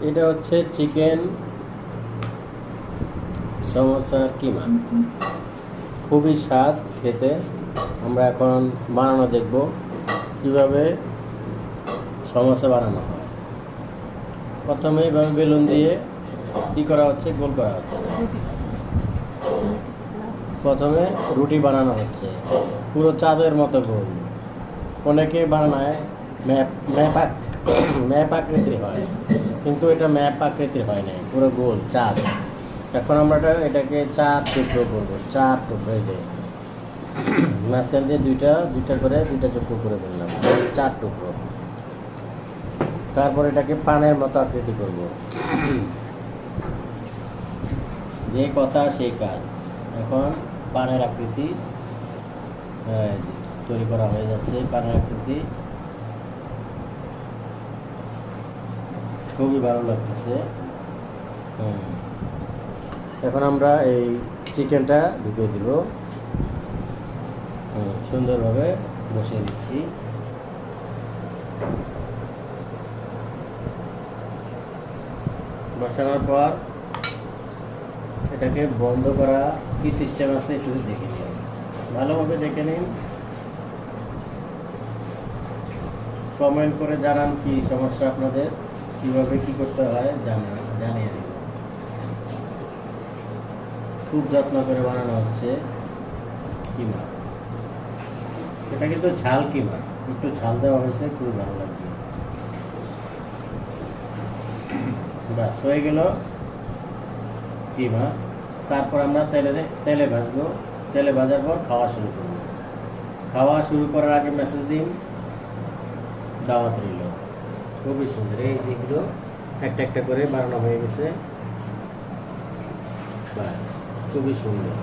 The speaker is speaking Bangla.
এটা হচ্ছে চিকেন সমোসার কিমা, খুবই স্বাদ খেতে। আমরা এখন বানানো দেখব কিভাবে সমোসা বানানো হয়। প্রথমে এইভাবে বেলুন দিয়ে কী করা হচ্ছে, গোল করা হচ্ছে। প্রথমে রুটি বানানো হচ্ছে পুরো চাঁদের মতো গোল। অনেকে বানায় ম্যাপ আকৃতির হয়, কিন্তু এটা ম্যাপ আকৃতির হয় নাই, পুরো গোল চাঁদ। এখন আমরা এটাকে 4 টুকরো করবো, 4 টুকরো। এই যে মাঝখান দিয়ে দুইটা করে 2টা টুকরো করে ফেললাম, 4 টুকরো। তারপর এটাকে পানের মতো আকৃতি করব। যে কথা সেই কাজ। এখন পানের আকৃতি তৈরি করা হয়ে যাচ্ছে। পানের আকৃতি খুবই ভালো লাগতেছে। এখন আমরা এই চিকেনটা ঢুকিয়ে দিব, সুন্দরভাবে বসিয়ে দিচ্ছি। বসানোর পর এটাকে বন্ধ করা কি সিস্টেম আছে একটু দেখে নিন, ভালোভাবে দেখে নিন। কমেন্ট করে জানান কি সমস্যা আপনাদের, কিভাবে কি করতে হয় জানিয়ে দিন। খুব যত্ন করে বানানো হচ্ছে কিমা। এটা কিন্তু ঝাল কিমা, একটু ঝাল দেওয়া হয়েছে, খুবই ভালো লাগবে। বাস হয়ে গেল কিমা। তারপর আমরা তেলে ভাজবো। তেলে ভাজার পর খাওয়া শুরু করব। খাওয়া শুরু করার আগে মেসেজ দিন, দাওয়াত রইল। খুবই সুন্দর। এই যেগুলো একটা একটা করে বানানো হয়ে গেছে, বাস খুবই সুন্দর।